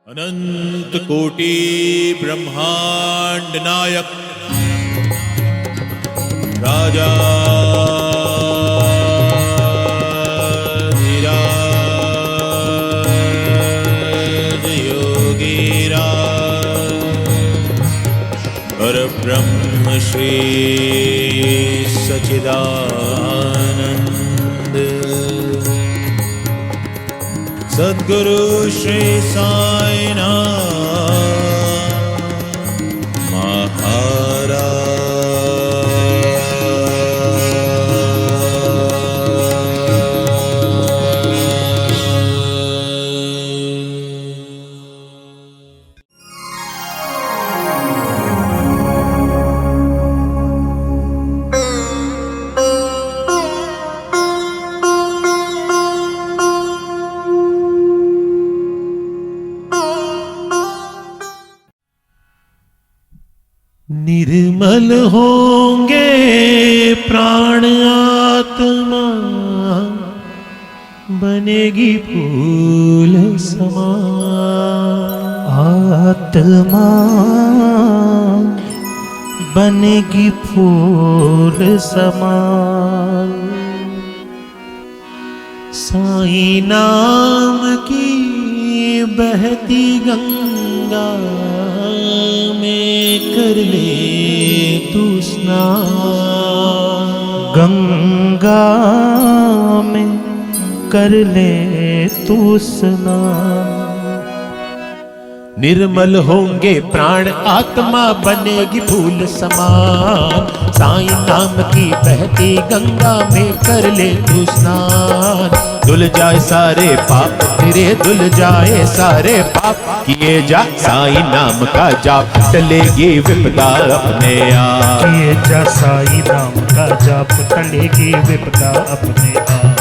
अनंत कोटि ब्रह्मांड नायक राजा धीराज योगीराज परब्रह्म श्री सच्चिदानंद सद्गुरु श्री साईनाथ महाराज। निर्मल होंगे प्राण आत्मा बनेगी फूल समान। आत्मा बनेगी फूल समान। साईं नाम की बहती गंगा में कर ले तू स्नान। गंगा में कर ले तू स्नान। निर्मल होंगे प्राण आत्मा बनेगी फूल समान। साईं नाम की बहती गंगा में कर ले तू स्नान। धुल जाए सारे पाप तेरे, धुल जाए सारे पाप किए जा साईं नाम का जाप, टलेगी विपदा अपने आप। किए जा साईं नाम का जाप, टलेगी विपदा अपने आप।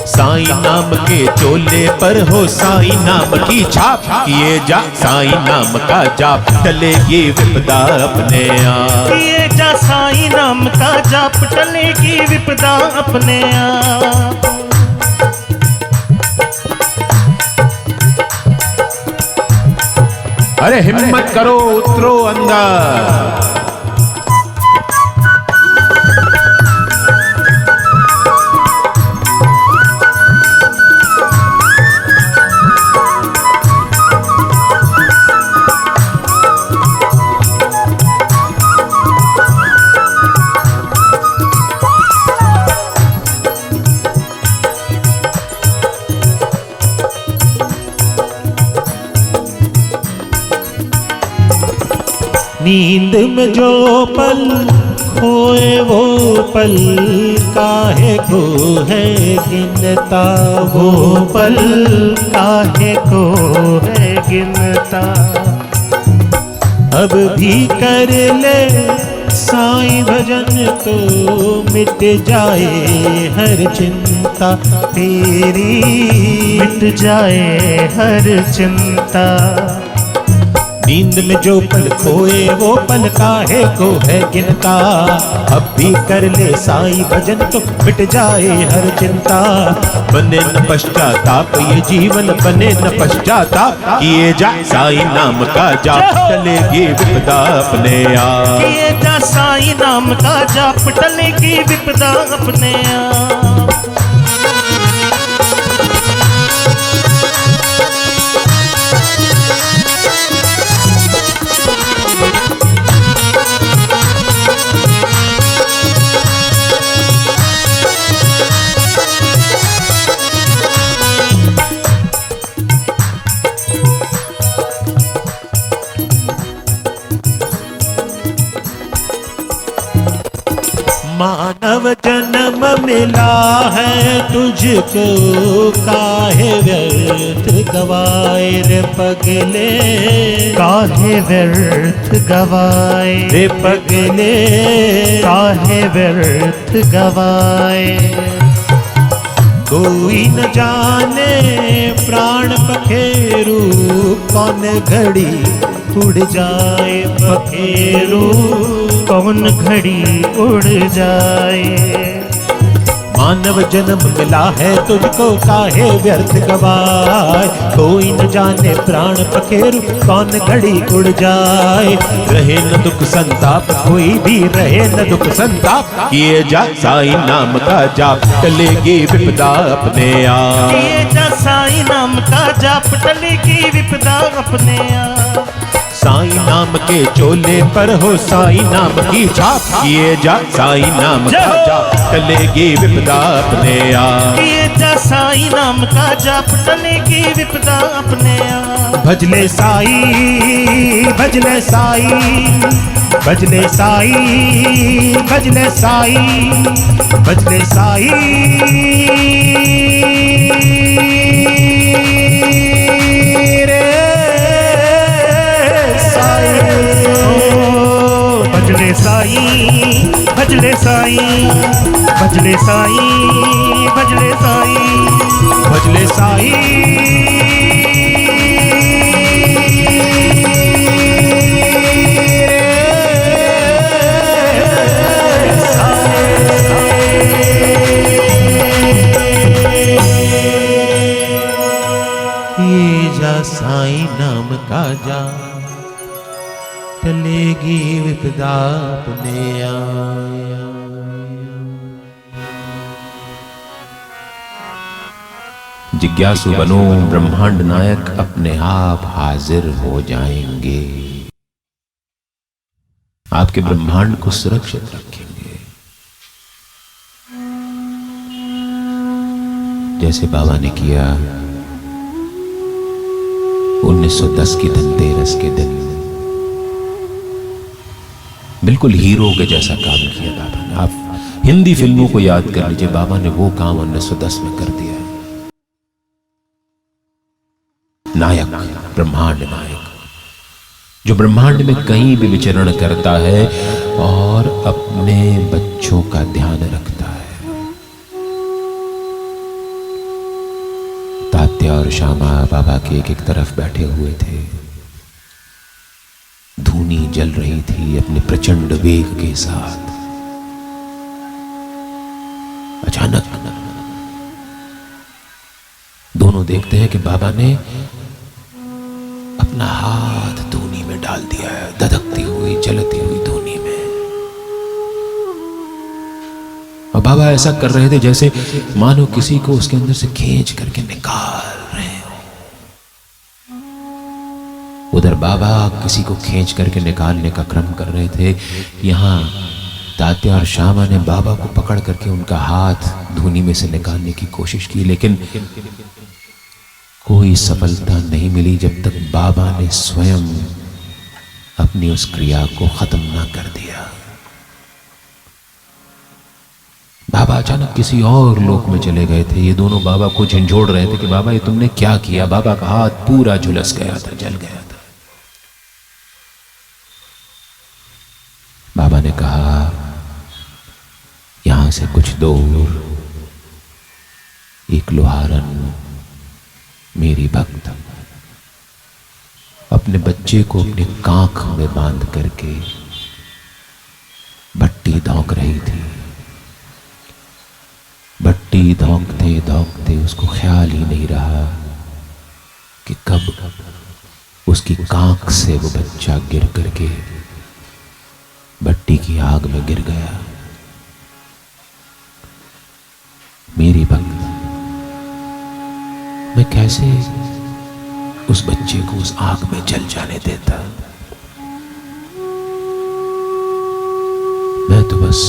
साईं नाम के चोले पर हो साईं नाम की छाप, किए जा साईं नाम का जाप, टलेगी विपदा अपने आप। किए जा साईं नाम का जाप, टलेगी विपदा अपने आप। अरे हिम्मत करो उतरो अंदर। नींद में जो पल खोए वो पल काहे को है गिनता। वो पल काहे को है गिनता। अब भी कर ले साईं भजन तो मिट जाए हर चिंता तेरी, मिट जाए हर चिंता। नींद में जो पल खोए वो पल काहे को है गिनता। अब भी कर ले साईं भजन तो मिट जाए हर चिंता। बने न पश्चाताप ये जीवन, बने न पश्चाताप किए जा साईं नाम का जाप, टलेगी विपदा अपने आप। किए जा साईं नाम का जाप, टलेगी विपदा अपने आप। मानव जन्म मिला है तुझको, काहे व्यर्थ गवाए रे पगले। काहे व्यर्थ गवाए रे पगले, काहे व्यर्थ गवाए। कोई न जाने प्राण पखेरू, कौन घड़ी उड़ जाए पखेरू। कौन घड़ी उड़ जाए। मानव जन्म मिला है तुझको काहे व्यर्थ गवाए। कोई न जाने प्राण पखेरु कौन घड़ी उड़ जाए। रहे न दुख संताप कोई भी रहे न दुख संताप, किए जा साईं नाम का जाप टलेगी विपदा अपने आप। किए जा साईं नाम का जाप टलेगी विपदा अपने आप। साईं नाम के चोले पर हो साईं नाम की छाप, किए जा साईं नाम का जाप टलेगी विपदा अपने आप। किए जा साईं नाम का जाप टलेगी विपदा अपने आप। भजले साईं भजले साईं भजले साईं भजले साईं भजले साईं रे भजले साईं भजले साईं भजले साईं भजले साईं भजले साईं साईं नाम का जाप टलेगी विपदा अपने आया। जिज्ञासु बनो ब्रह्मांड नायक अपने आप हाजिर हो जाएंगे। आपके ब्रह्मांड को सुरक्षित रखेंगे। जैसे बाबा ने किया 1910 की धनतेरस के दिन, बिल्कुल हीरो के जैसा काम किया बाबा ने। आप हिंदी फिल्मों को याद कर लीजिए, बाबा ने वो काम 1910 में कर दिया। नायक, ब्रह्मांड नायक, जो ब्रह्मांड में कहीं भी विचरण करता है और अपने बच्चों का ध्यान रखता है। तात्या और श्यामा बाबा के एक एक तरफ बैठे हुए थे। धूनी जल रही थी अपने प्रचंड वेग के साथ। अचानक दोनों देखते हैं कि बाबा ने अपना हाथ धूनी में डाल दिया है, धधकती हुई जलती हुई धूनी में। और बाबा ऐसा कर रहे थे जैसे मानो किसी को उसके अंदर से खींच करके निकाल रहे हो। उधर बाबा किसी को खींच करके निकालने का क्रम कर रहे थे। यहां तात्या और श्यामा ने बाबा को पकड़ करके उनका हाथ धूनी में से निकालने की कोशिश की, लेकिन कोई सफलता नहीं मिली जब तक बाबा ने स्वयं अपनी उस क्रिया को खत्म ना कर दिया। बाबा अचानक किसी और लोक में चले गए थे। ये दोनों बाबा को झंझोड़ रहे थे कि बाबा ये तुमने क्या किया। बाबा का हाथ पूरा झुलस गया था, जल गया था। बाबा ने कहा यहां से कुछ दूर एक लोहारन मेरी भक्त अपने बच्चे को अपने कांख में बांध करके भट्टी धौंक रही थी। भट्टी धौंकते धौंकते उसको ख्याल ही नहीं रहा कि कब उसकी कांख से वो बच्चा गिर करके भट्टी की आग में गिर गया। मेरी भक्त, मैं कैसे उस बच्चे को उस आग में जल जाने देता। मैं तो बस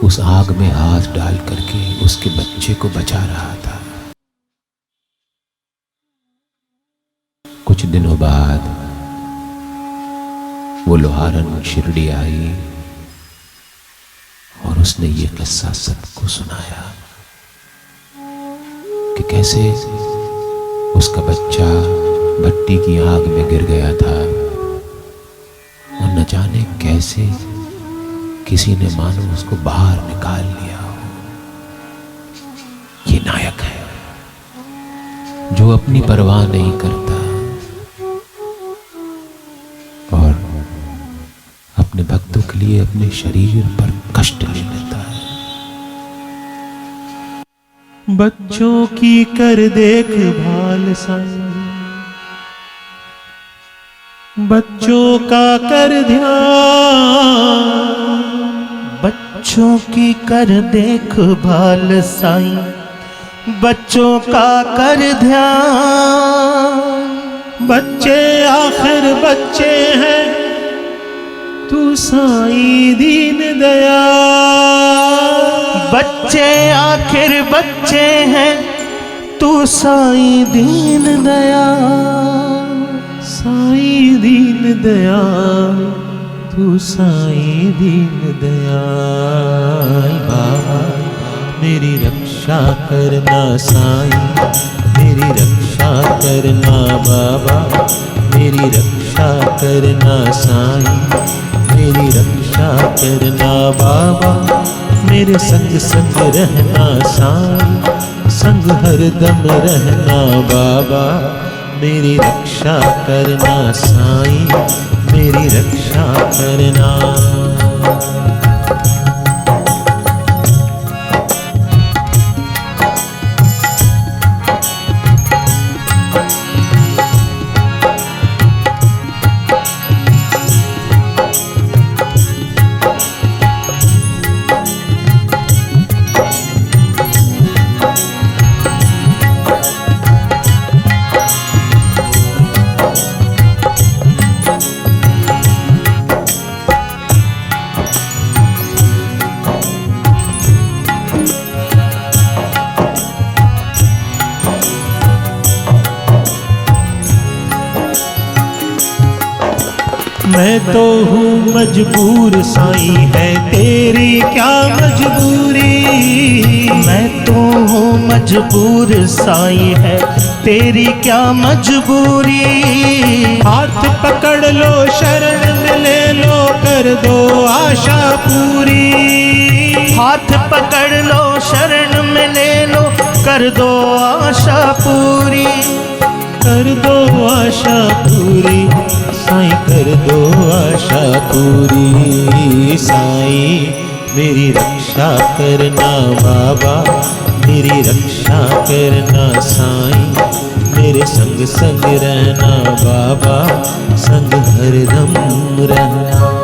उस आग में हाथ डाल करके उसके बच्चे को बचा रहा था। कुछ दिनों बाद वो लोहारन शिरडी आई और उसने ये किस्सा सबको सुनाया कि कैसे उसका बच्चा भट्टी की आग में गिर गया था और न जाने कैसे किसी ने मानो उसको बाहर निकाल लिया। ये नायक है जो अपनी परवाह नहीं करता और अपने भक्तों के लिए अपने शरीर पर कष्ट ले लेता है। बच्चों की कर देखभाल साईं, बच्चों का कर ध्यान, बच्चों की कर देखभाल साईं, बच्चों का कर ध्यान। बच्चे आखिर बच्चे हैं, तू साईं दीन दयाल। बच्चे आखिर बच्चे हैं, तू साईं दीन दयाल। साईं दीन दयाल, तू साईं दीन दयाल। बाबा मेरी रक्षा करना साईं, मेरी रक्षा करना बाबा, मेरी रक्षा करना साईं, मेरी रक्षा करना बाबा। मेरे संग संग रहना साईं, संग हरदम रहना बाबा। मेरी रक्षा करना साईं, मेरी रक्षा करना। मैं तो हूँ मजबूर साईं, है तेरी क्या मजबूरी। मैं तो हूँ मजबूर साईं, है तेरी क्या मजबूरी। हाथ पकड़ लो शरण में ले लो, कर दो आशा पूरी। हाथ पकड़ लो शरण में ले लो, कर दो आशा पूरी। कर दो आशा पूरी साईं, कर दो आशा पूरी। साईं मेरी रक्षा करना बाबा, मेरी रक्षा करना साईं। मेरे संग संग रहना बाबा, संग हरदम रहना।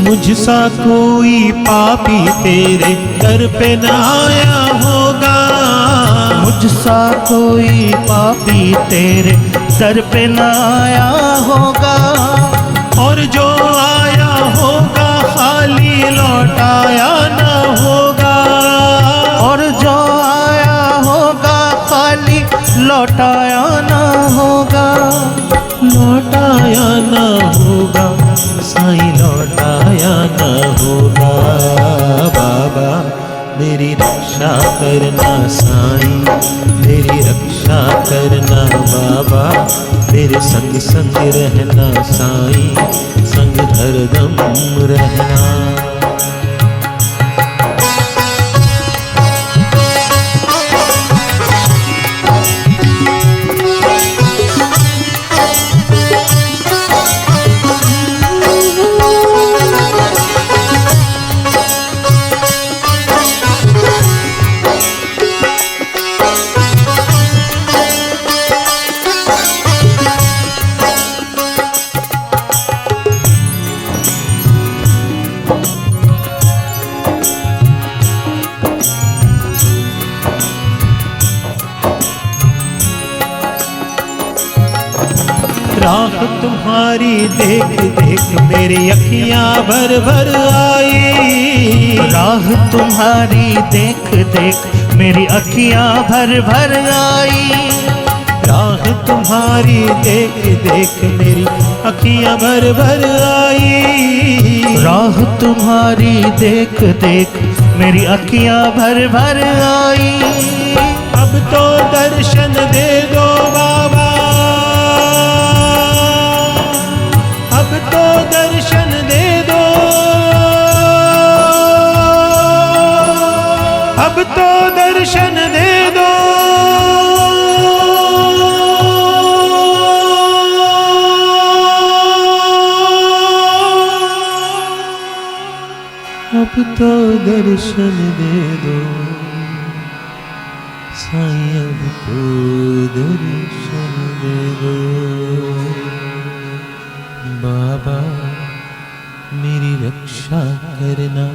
मुझसा कोई पापी तेरे दर पे न आया होगा। मुझसा कोई पापी तेरे दर पे न आया होगा। और जो आया होगा खाली लौटाया न होगा। और जो आया होगा खाली लौटाया न होगा। लौटाया न होगा साईं, लौटाया न होगा। बाबा मेरी रक्षा करना साईं, मेरी रक्षा करना बाबा। मेरे संग संग रहना साईं, संग हरदम रहना। राह तुम्हारी देख देख मेरी अखियां भर भर आई। राह तुम्हारी देख देख मेरी अखियां भर भर आई। राह तुम्हारी देख देख मेरी अखियां भर भर आई। राह तुम्हारी देख देख मेरी अखियां भर भर आई। अब तो दर्शन दे दो बाबा, अब तो दर्शन दे दो, अब तो दर्शन दे दो। अब तो दर्शन दे दो साईं, अब तो दर्शन दे दो। बाबा मेरी रक्षा करना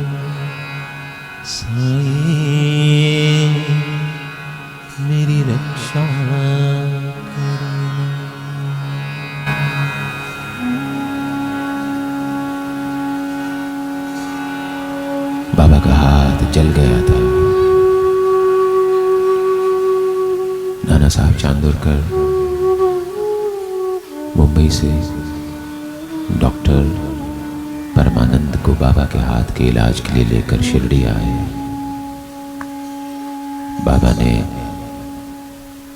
साईं, मेरी रक्षा करना। बाबा का हाथ जल गया था। नाना साहब चांदोरकर मुंबई से डॉक्टर परमानंद को बाबा के हाथ के इलाज के लिए लेकर शिरडी आए। बाबा ने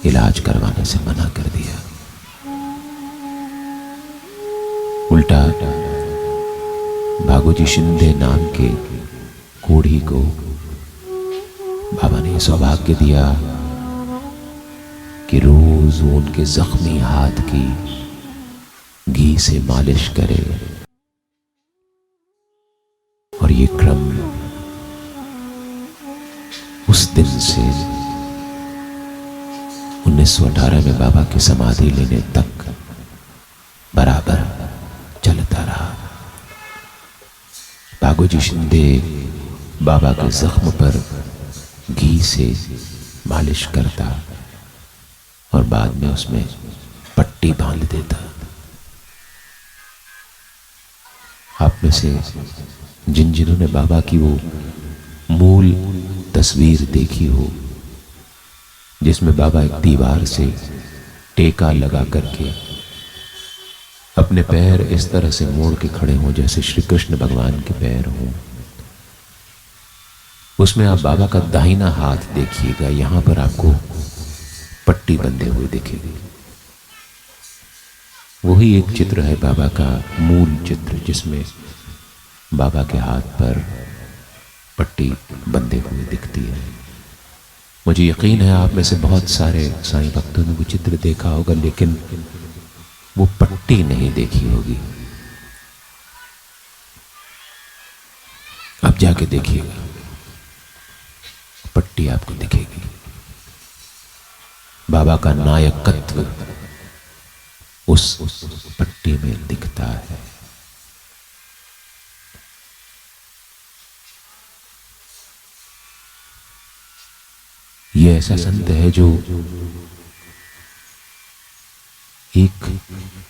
इलाज करवाने से मना कर दिया। उल्टा भागोजी शिंदे नाम के कोढ़ी को बाबा ने सौभाग्य दिया कि रोज वो उनके जख्मी हाथ की घी से मालिश करे। और ये क्रम उस दिन से 1918 में बाबा की समाधि लेने तक बराबर चलता रहा। भागोजी शिंदे बाबा के जख्म पर घी से मालिश करता और बाद में उसमें पट्टी बांध देता। आप में से जिन्होंने बाबा की वो मूल तस्वीर देखी हो जिसमें बाबा एक दीवार से टेका लगा करके अपने पैर इस तरह से मोड़ के खड़े हों जैसे श्री कृष्ण भगवान के पैर हों, उसमें आप बाबा का दाहिना हाथ देखिएगा, यहां पर आपको पट्टी बंधे हुए दिखेगी। वही एक चित्र है बाबा का मूल चित्र जिसमें बाबा के हाथ पर पट्टी बंधे हुए दिखती है। मुझे यकीन है आप में से बहुत सारे साईं भक्तों ने वो चित्र देखा होगा, लेकिन वो पट्टी नहीं देखी होगी। अब जाके देखिएगा, पट्टी आपको दिखेगी। बाबा का नायकत्व उस पट्टी में दिखता है। ये ऐसा संत है जो एक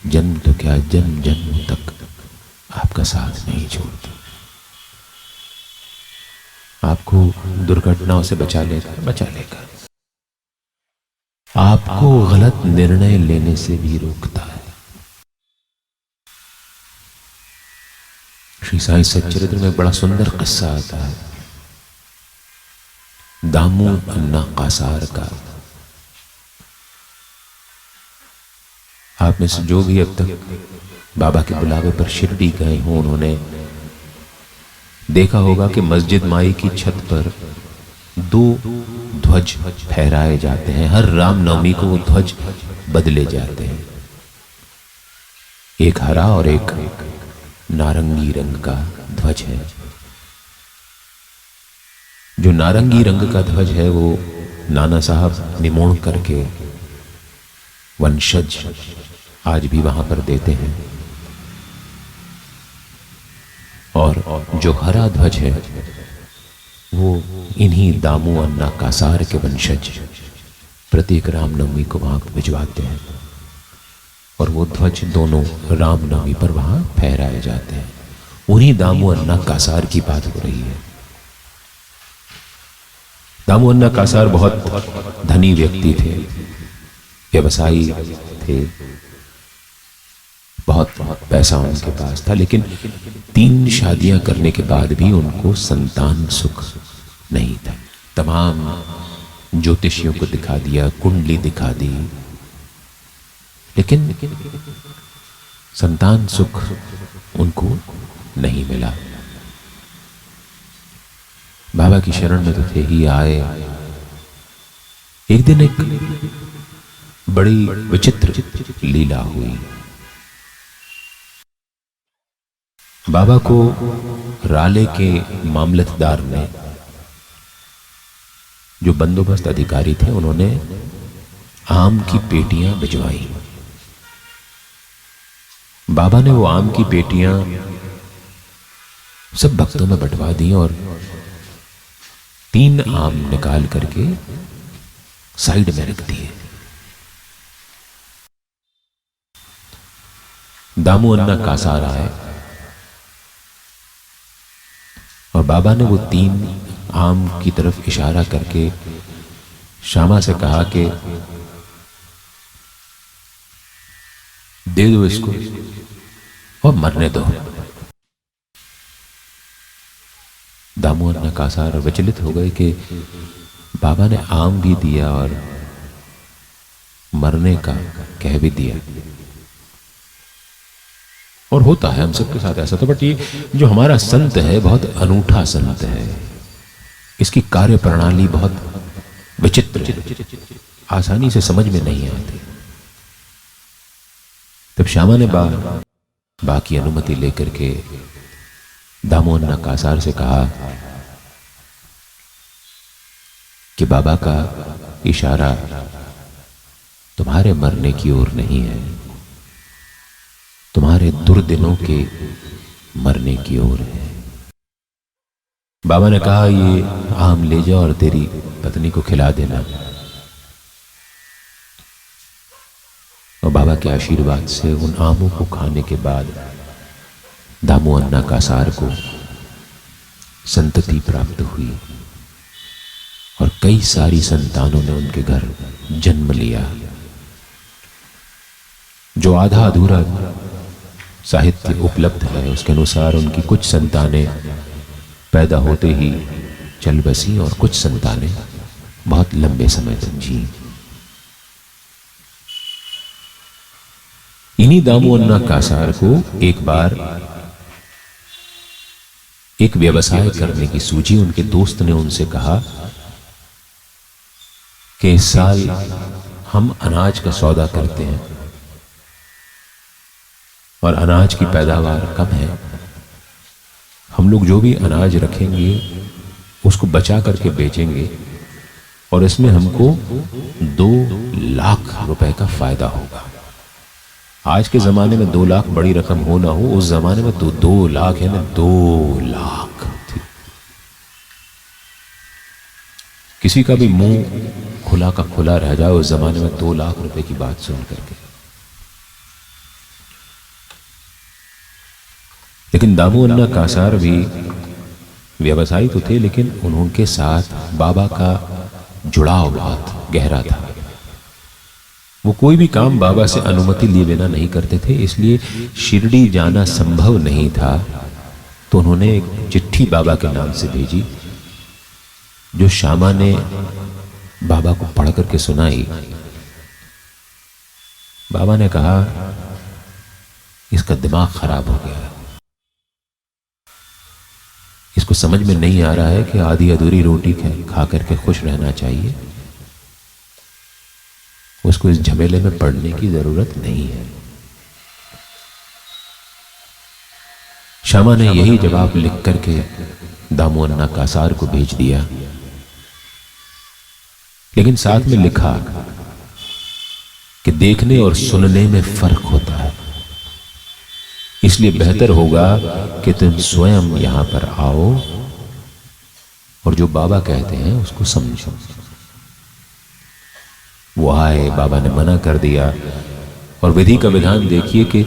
जन्म तो क्या जन्म जन्म तक आपका साथ नहीं छोड़ता, आपको दुर्घटनाओं से बचा लेगा, आपको गलत निर्णय लेने से भी रोकता है। श्री साईं सच्चरित्र में बड़ा सुंदर किस्सा आता है दामू अन्ना कासार का। आप में से जो भी अब तक बाबा के बुलावे पर शिरडी गए हों, उन्होंने देखा होगा कि मस्जिद माई की छत पर 2 ध्वज फहराए जाते हैं। हर रामनवमी को वो ध्वज बदले जाते हैं, एक हरा और एक नारंगी रंग का ध्वज है। जो नारंगी रंग का ध्वज है वो नाना साहब निमोण करके वंशज आज भी वहां पर देते हैं, और जो हरा ध्वज है वो इन्हीं दामू अन्ना कासार के वंशज प्रत्येक रामनवमी को वहां भिजवाते हैं, और वो ध्वज दोनों रामनवमी पर वहां फहराए जाते हैं। उन्हीं दामू अन्ना कासार की बात हो रही है। दामू अन्ना कासार बहुत धनी व्यक्ति थे, व्यवसायी थे, बहुत पैसा उनके पास था, लेकिन 3 शादियां करने के बाद भी उनको संतान सुख नहीं था। तमाम ज्योतिषियों को दिखा दिया, कुंडली दिखा दी, लेकिन संतान सुख उनको नहीं मिला। बाबा की शरण में तो थे ही, आए। एक दिन एक बड़ी विचित्र लीला हुई। बाबा को राले के मामलतदार ने, जो बंदोबस्त अधिकारी थे, उन्होंने आम की पेटियां भिजवाई। बाबा ने वो आम की पेटियां सब भक्तों में बंटवा दी और 3 आम निकाल करके साइड में रख दिए। दामू अन्ना कासार आए और बाबा ने वो 3 आम की तरफ इशारा करके श्यामा से कहा कि दे दो इसको और मरने दो। दामू अन्ना कासार विचलित हो गए कि बाबा ने आम भी दिया और मरने का कह भी दिया। और होता है हम सबके साथ ऐसा तो, बट ये जो हमारा संत है बहुत अनूठा संत है। इसकी कार्य प्रणाली बहुत विचित्र है, आसानी से समझ में नहीं आती। तब श्यामा ने बा की अनुमति लेकर के दामू अन्ना कासार से कहा कि बाबा का इशारा तुम्हारे मरने की ओर नहीं है, तुम्हारे दुर्दिनों के मरने की ओर है। बाबा ने कहा ये आम ले जाओ और तेरी पत्नी को खिला देना। और बाबा के आशीर्वाद से उन आमों को खाने के बाद दामू अन्ना कासार को संतति प्राप्त हुई और कई सारी संतानों ने उनके घर जन्म लिया। जो आधा अधूरा साहित्य उपलब्ध है उसके अनुसार उनकी कुछ संतानें पैदा होते ही चल बसी और कुछ संतानें बहुत लंबे समय तक जी। इन्हीं दामू अन्ना कासार को एक बार एक व्यवसाय करने की सूझी। उनके दोस्त ने उनसे कहा कि इस साल हम अनाज का सौदा करते हैं और अनाज की पैदावार कम है। हम लोग जो भी अनाज रखेंगे उसको बचा करके बेचेंगे और इसमें हमको 2 लाख रुपए का फायदा होगा। आज के जमाने में 2 लाख बड़ी रकम हो ना हो, उस जमाने में तो 2 लाख है ना, 2 लाख थी। किसी का भी मुंह खुला का खुला रह जाए उस जमाने में 2 लाख रुपए की बात सुन करके। लेकिन दामू अन्ना कासार भी व्यवसायी तो थे, लेकिन उनके साथ बाबा का जुड़ाव बहुत गहरा था। वो कोई भी काम बाबा से अनुमति लिए बिना नहीं करते थे, इसलिए शिरडी जाना संभव नहीं था। तो उन्होंने एक चिट्ठी बाबा के नाम से भेजी, जो श्यामा ने बाबा को पढ़ करके सुनाई। बाबा ने कहा इसका दिमाग खराब हो गया, इसको समझ में नहीं आ रहा है कि आधी अधूरी रोटी खा करके खुश रहना चाहिए, उसको इस झमेले में पड़ने की जरूरत नहीं है। श्यामा ने यही जवाब लिख करके दामू अन्ना कासार को भेज दिया, लेकिन साथ में लिखा कि देखने और सुनने में फर्क होता है, इसलिए बेहतर होगा कि तुम स्वयं यहां पर आओ और जो बाबा कहते हैं उसको समझो। वो आए, बाबा ने मना कर दिया। और विधि का विधान देखिए कि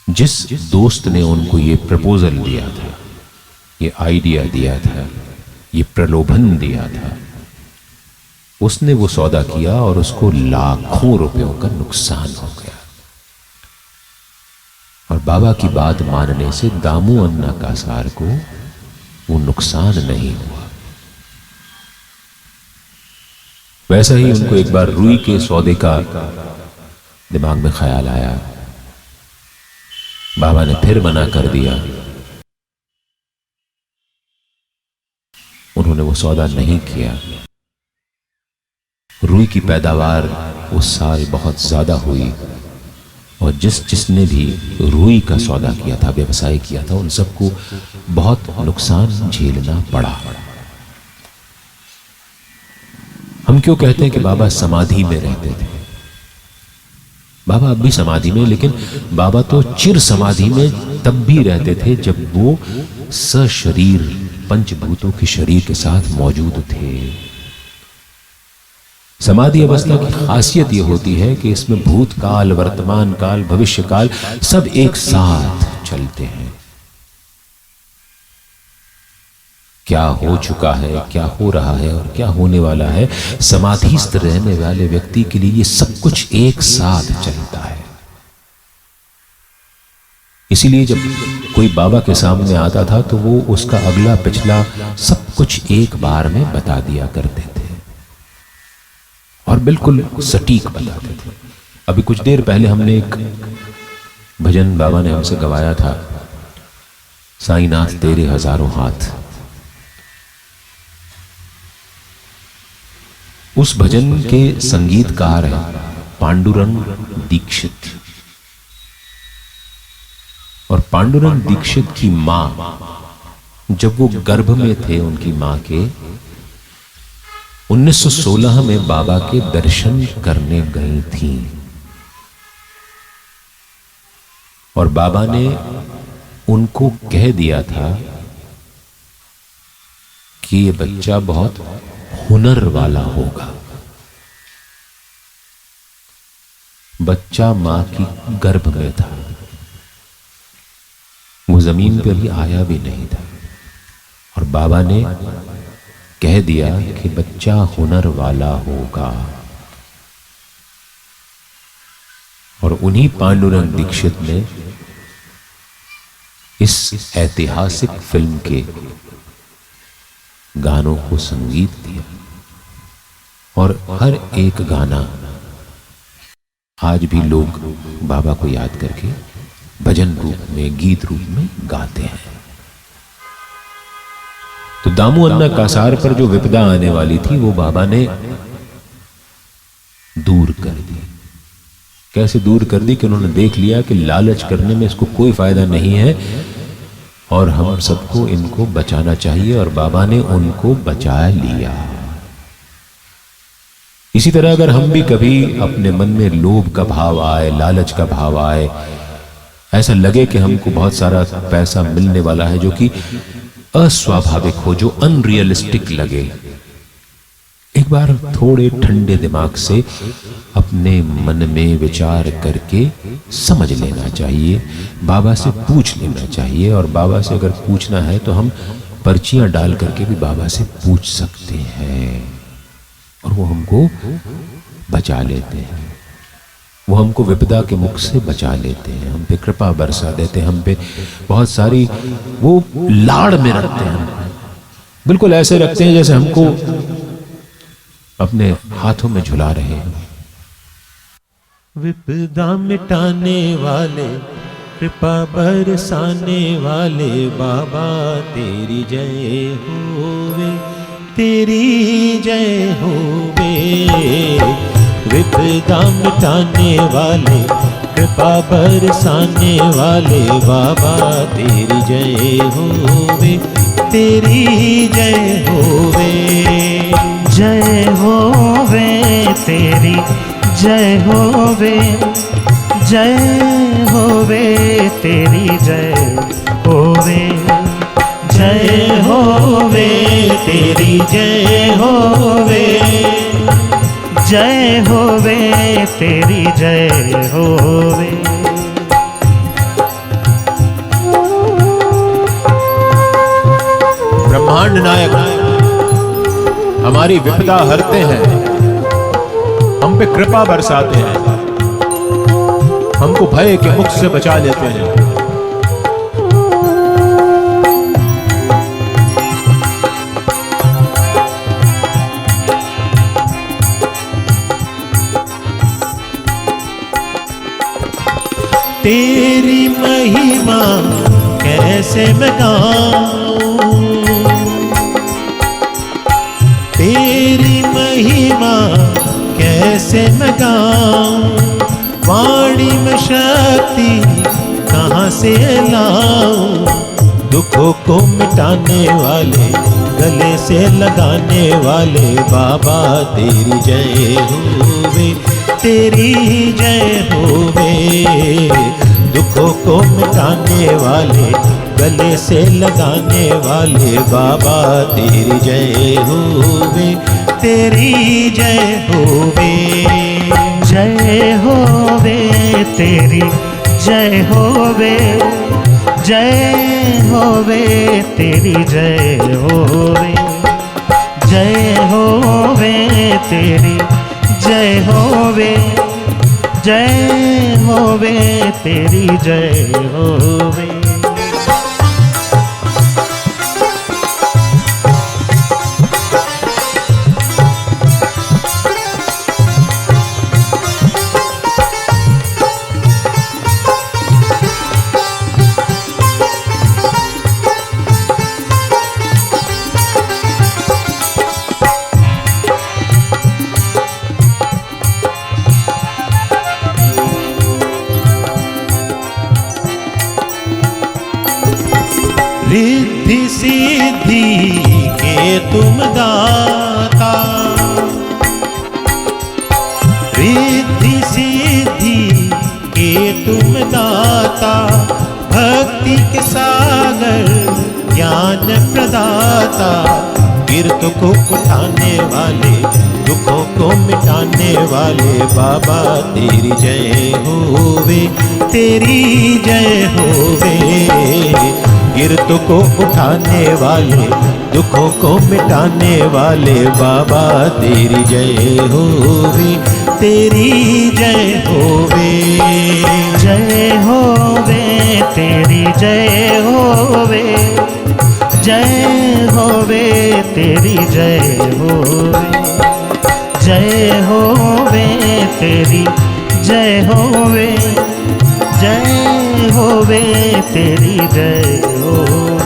जिस दोस्त ने उनको ये प्रपोजल दिया था, ये आइडिया दिया था, ये प्रलोभन दिया था, उसने वो सौदा किया और उसको लाखों रुपयों का नुकसान हो गया। और बाबा की बात मानने से दामू अन्ना कासार को वो नुकसान नहीं हुआ। वैसा ही उनको एक बार रुई के सौदे का दिमाग में ख्याल आया। बाबा ने फिर मना कर दिया। उन्होंने वो सौदा नहीं किया। रुई की पैदावार उस साल बहुत ज्यादा हुई और जिसने भी रुई का सौदा किया था, व्यवसाय किया था, उन सबको बहुत नुकसान झेलना पड़ा। हम क्यों कहते हैं कि बाबा समाधि में रहते थे? बाबा अब भी समाधि में, लेकिन बाबा तो चिर समाधि में तब भी रहते थे जब वो सशरीर पंचभूतों के शरीर के साथ मौजूद थे। समाधि अवस्था की खासियत यह होती है कि इसमें भूतकाल, वर्तमान काल, भविष्य काल सब एक साथ चलते हैं। क्या हो चुका है, क्या हो रहा है और क्या होने वाला है, समाधिस्थ रहने वाले व्यक्ति के लिए ये सब कुछ एक साथ चलता है। इसीलिए जब कोई बाबा के सामने आता था तो वो उसका अगला पिछला सब कुछ एक बार में बता दिया करते थे और बिल्कुल सटीक बताते थे। अभी कुछ देर पहले हमने एक भजन बाबा ने हमसे गवाया था, साईनाथ तेरे हजारों हाथ। उस भजन के संगीतकार है पांडुरंग दीक्षित। और पांडुरंग दीक्षित की मां, जब वो गर्भ में थे उनकी मां के, 1916 में बाबा के दर्शन करने गई थी और बाबा ने उनको कह दिया था कि ये बच्चा बहुत हुनर वाला होगा। बच्चा मां की गर्भ में था, वो जमीन पर भी आया भी नहीं था और बाबा ने कह दिया कि बच्चा हुनर वाला होगा। और उन्हीं पांडुरंग दीक्षित ने इस ऐतिहासिक फिल्म के गानों को संगीत दिया और हर एक गाना आज भी लोग बाबा को याद करके भजन रूप में, गीत रूप में गाते हैं। तो दामू अन्ना कासार पर जो विपदा आने वाली थी वो बाबा ने दूर कर दी। कैसे दूर कर दी कि उन्होंने देख लिया कि लालच करने में इसको कोई फायदा नहीं है और हम सबको इनको बचाना चाहिए, और बाबा ने उनको बचा लिया। इसी तरह अगर हम भी कभी अपने मन में लोभ का भाव आए, लालच का भाव आए, ऐसा लगे कि हमको बहुत सारा पैसा मिलने वाला है जो कि अस्वाभाविक हो, जो अनरियलिस्टिक लगे, एक बार थोड़े ठंडे दिमाग से अपने मन में विचार करके समझ लेना चाहिए, बाबा से पूछ लेना चाहिए। और बाबा से अगर पूछना है तो हम पर्चियां डाल करके भी बाबा से पूछ सकते हैं और वो हमको बचा लेते हैं, वो हमको विपदा के मुख से बचा लेते हैं, हम पे कृपा बरसा देते हैं, हम पे बहुत सारी वो लाड़ में रखते हैं, बिल्कुल ऐसे रखते हैं जैसे हमको अपने हाथों में झुला रहे हैं। विपदा मिटाने वाले, कृपा बरसाने वाले, बाबा तेरी जय होवे, तेरी जय होवे। विपदा मिटाने वाले, कृपा बरसाने वाले, बाबा तेरी जय होवे, तेरी जय होवे। जय होवे तेरी जय होवे, जय होवे तेरी जय होवे, जय होवे तेरी जय होवे, जय होवे तेरी जय होवे। ब्रह्मांड नायक हमारी विपदा हरते हैं, हम पे कृपा बरसाते हैं, हमको भय के मुख से बचा लेते हैं। तेरी महिमा कैसे मैं गाऊं, तेरी महिमा कैसे मैं गाऊं, वाणी में शक्ति कहाँ से लाऊं, दुखों को मिटाने वाले गले से लगाने वाले बाबा तेरी जय होवे, तेरी जय होवे, दुखों को मिटाने वाले गले से लगाने वाले बाबा तेरी जय होवे, तेरी जय होवे, जय होवे तेरी जय होवे, जय होवे तेरी जय होवे, जय होवे तेरी जय होवे, जय होवे तेरी जय होवे। रिद्धि सिद्धि के तुम दाता, रिद्धि सिद्धि के तुम दाता, भक्ति के सागर ज्ञान प्रदाता, गिरत को उठाने वाले दुखों को मिटाने वाले बाबा तेरी जय होवे, तेरी जय होवे, गिरतों को उठाने वाले दुखों को मिटाने वाले बाबा तेरी जय होवे, तेरी जय होवे, जय होवे तेरी जय होवे, जय होवे तेरी जय होवे, जय होवे तेरी जय होवे, जय होवे तेरी जय होवे।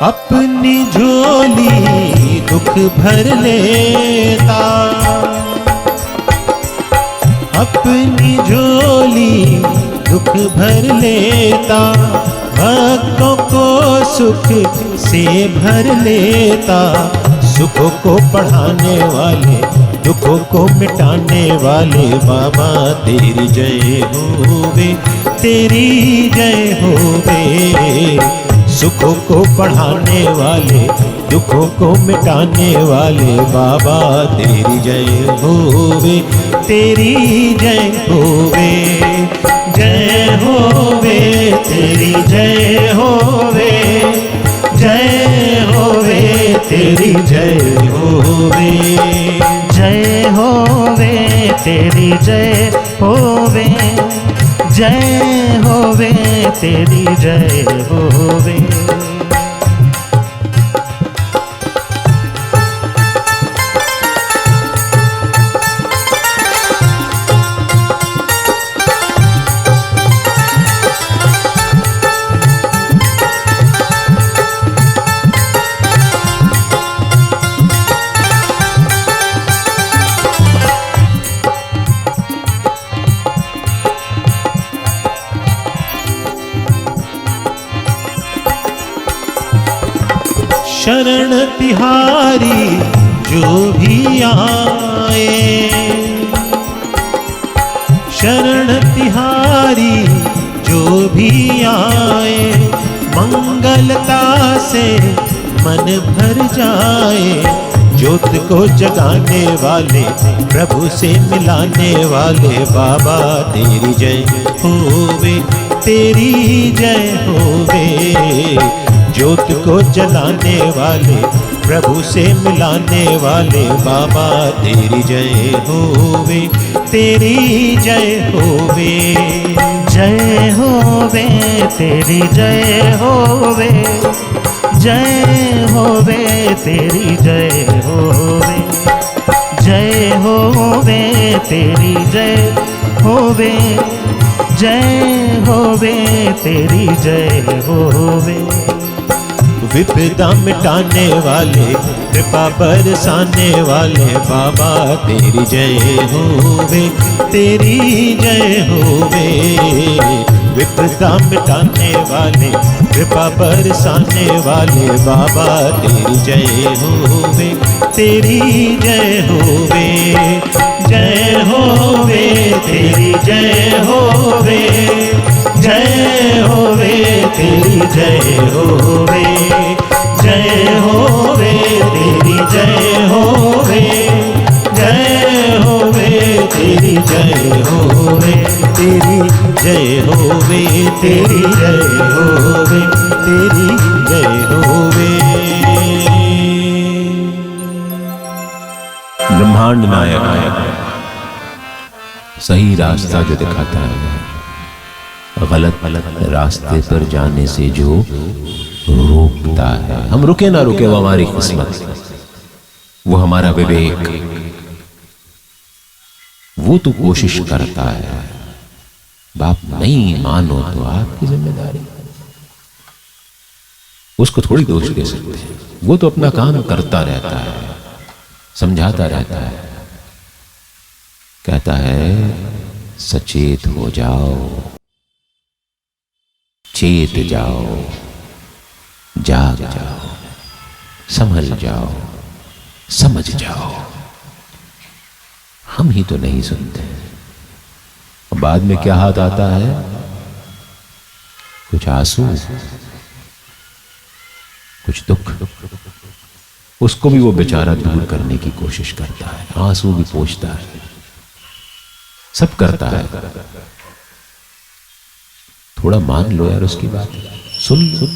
अपनी झोली दुख भर लेता, अपनी झोली दुख भर लेता, भक्तों को सुख से भर लेता, सुखों को बढ़ाने वाले दुखों को मिटाने वाले बाबा तेरी जय होवे, तेरी जय होवे, सुखों को बढ़ाने वाले दुखों को मिटाने वाले बाबा तेरी जय होवे, तेरी जय होवे, जय होवे तेरी जय होवे, जय होवे तेरी जय होवे, जय होवे तेरी जय होवे, जय होवे तेरी जय होवे। शरण तिहारी जो भी आए, शरण तिहारी जो भी आए, मंगलता से मन भर जाए। ज्योत को जगाने वाले, प्रभु से मिलाने वाले, बाबा तेरी जय होवे, तेरी जय होवे। ज्योत को जलाने वाले, प्रभु से मिलाने वाले, बाबा तेरी जय होवे, तेरी जय होवे। जय होवे तेरी जय होवे, जय होवे तेरी जय होवे, जय होवे तेरी जय होवे, जय होवे तेरी जय होवे। विपदा मिटाने वाले, कृपा बरसाने वाले, बाबा तेरी जय होवे, तेरी जय होवे। विपदा मिटाने वाले, कृपा बरसाने वाले, बाबा तेरी जय होवे, तेरी जय होवे। जय होवे तेरी जय होवे, जय होवे तेरी जय होवे, जय होवे तेरी जय होवे, जय होवे तेरी जय होवे, तेरी जय होवे, तेरी जय होवे, तेरी जय होवे। ब्रह्मांड नायक सही रास्ता जो दिखाता है, गलत रास्ते पर जाने से जो रोकता है। हम रुके ना रुके वो हमारी किस्मत, वो हमारा विवेक, वो तो कोशिश करता है। बाप नहीं मानो तो आपकी जिम्मेदारी, उसको थोड़ी दोष दे सकते हैं। वो तो अपना काम करता रहता है, समझाता रहता है, कहता है सचेत हो जाओ, चेत जाओ, जाग जाओ, संभल जाओ, समझ जाओ। हम ही तो नहीं सुनते। बाद में क्या हाथ आता है? कुछ आंसू, कुछ दुख। उसको भी वो बेचारा दूर करने की कोशिश करता है, आंसू भी पोंछता है, सब करता है। थोड़ा मान लो यार उसकी बात, सुन लो,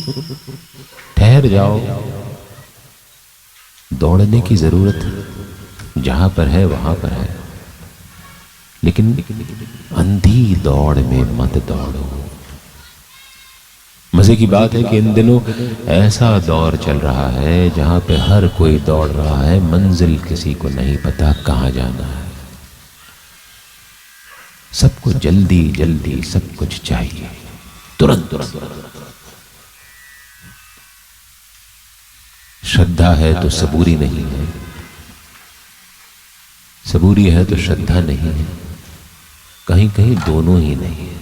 ठहर जाओ। दौड़ने की जरूरत जहां पर है वहां पर है, लेकिन अंधी दौड़ में मत दौड़ो। मजे की बात है कि इन दिनों ऐसा दौर चल रहा है जहां पे हर कोई दौड़ रहा है, मंजिल किसी को नहीं पता कहां जाना है। सबको जल्दी जल्दी सब कुछ चाहिए, तुरंत तुरंत। श्रद्धा है तो सबूरी नहीं है, सबूरी है तो श्रद्धा नहीं है, कहीं कहीं दोनों ही नहीं है।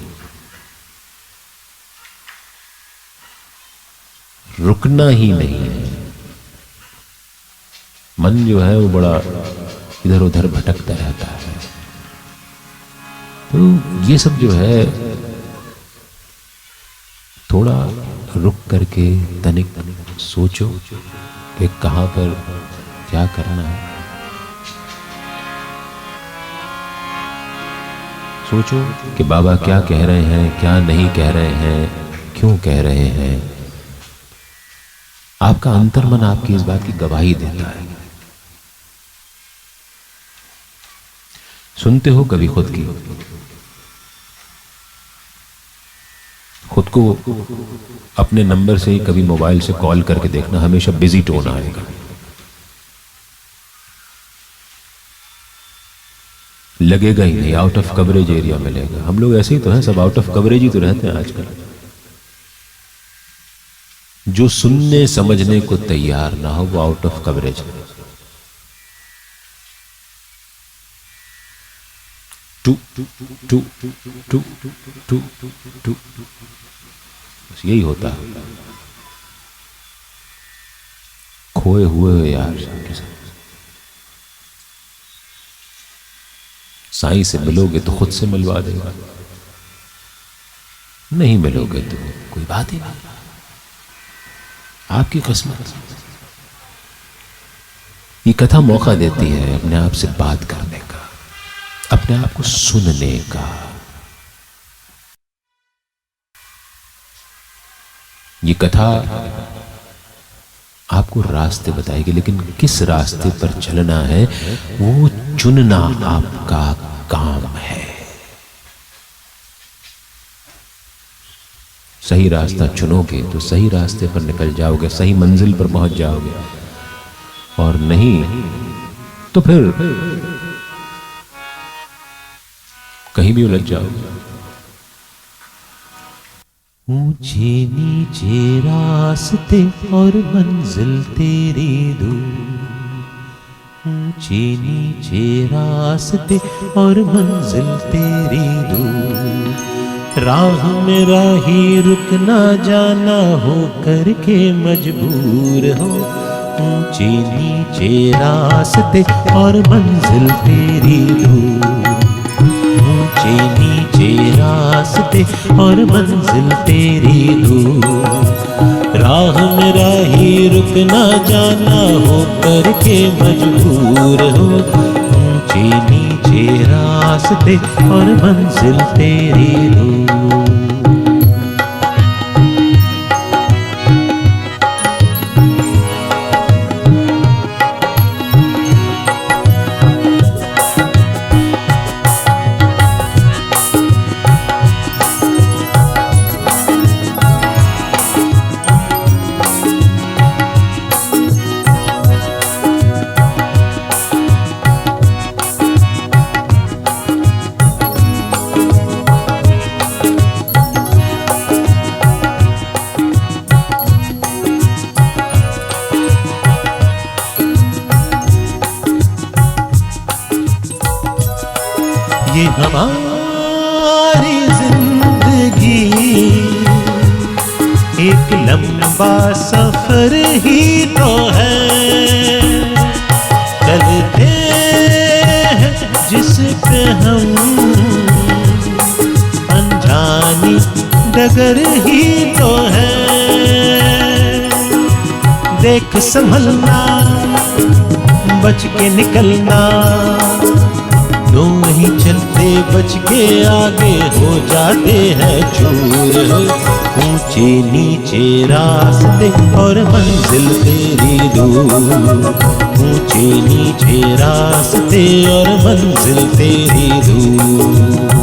रुकना ही नहीं है। मन जो है वो बड़ा इधर उधर भटकता रहता है। तो ये सब जो है थोड़ा रुक करके तनिक सोचो कि कहां पर क्या करना है। सोचो कि बाबा क्या कह रहे हैं, क्या नहीं कह रहे हैं, क्यों कह रहे हैं। आपका अंतर्मन आपकी इस बात की गवाही देता है। सुनते हो कभी खुद की? खुद को अपने नंबर से कभी मोबाइल से कॉल करके देखना, हमेशा बिजी टोन आएगा। लगेगा ही नहीं, आउट ऑफ कवरेज एरिया मिलेगा। हम लोग ऐसे ही तो हैं, सब आउट ऑफ कवरेज ही तो रहते हैं आजकल। जो सुनने समझने को तैयार ना हो वो आउट ऑफ कवरेज है। टू टू टू टू टू टू, बस यही होता है। खोए हुए यार के साथ। साईं से मिलोगे तो खुद से मिलवा देगा, नहीं मिलोगे तो कोई बात ही नहीं। आपकी किस्मत। ये कथा मौका देती है अपने आप से बात करने का, अपने आप को सुनने का। ये कथा आपको रास्ते बताएगी, लेकिन किस रास्ते पर चलना है वो चुनना आपका काम है। सही रास्ता चुनोगे तो सही रास्ते पर निकल जाओगे, सही मंजिल पर पहुंच जाओगे, और नहीं तो फिर कहीं भी उलझ जाओगे। ऊंचे नीचे रास्ते और मंजिल तेरी दूर, ऊंचे नीचे रास्ते और मंजिल तेरी दूर, राह में राही रुकना जाना हो करके मजबूर हो। ऊंचे नीचे रास्ते और मंजिल तेरी दूर, ऊंचे नीचे रास्ते और मंजिल तेरी दूर, राह में राही रुकना जाना हो करके मजबूर हो। ऊंचे नीचे रास्ते और मंजिल तेरी दूर। ये हमारी जिंदगी एक लंबा सफर ही तो है, चलते हैं जिस पे हम अनजानी डगर ही तो है। देख संभलना, बच के निकलना, दो ही चलते बच के आगे हो जाते हैं चूर हो। ऊंचे नीचे रास्ते और मंजिल तेरी दूर, ऊंचे नीचे रास्ते और मंजिल तेरी दूर।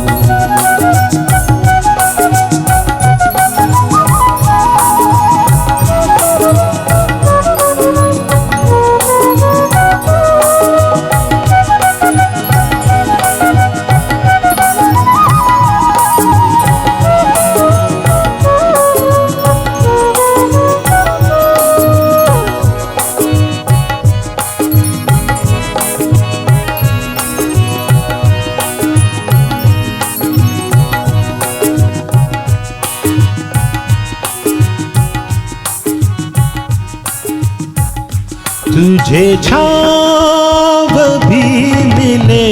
तुझे छाव भी मिले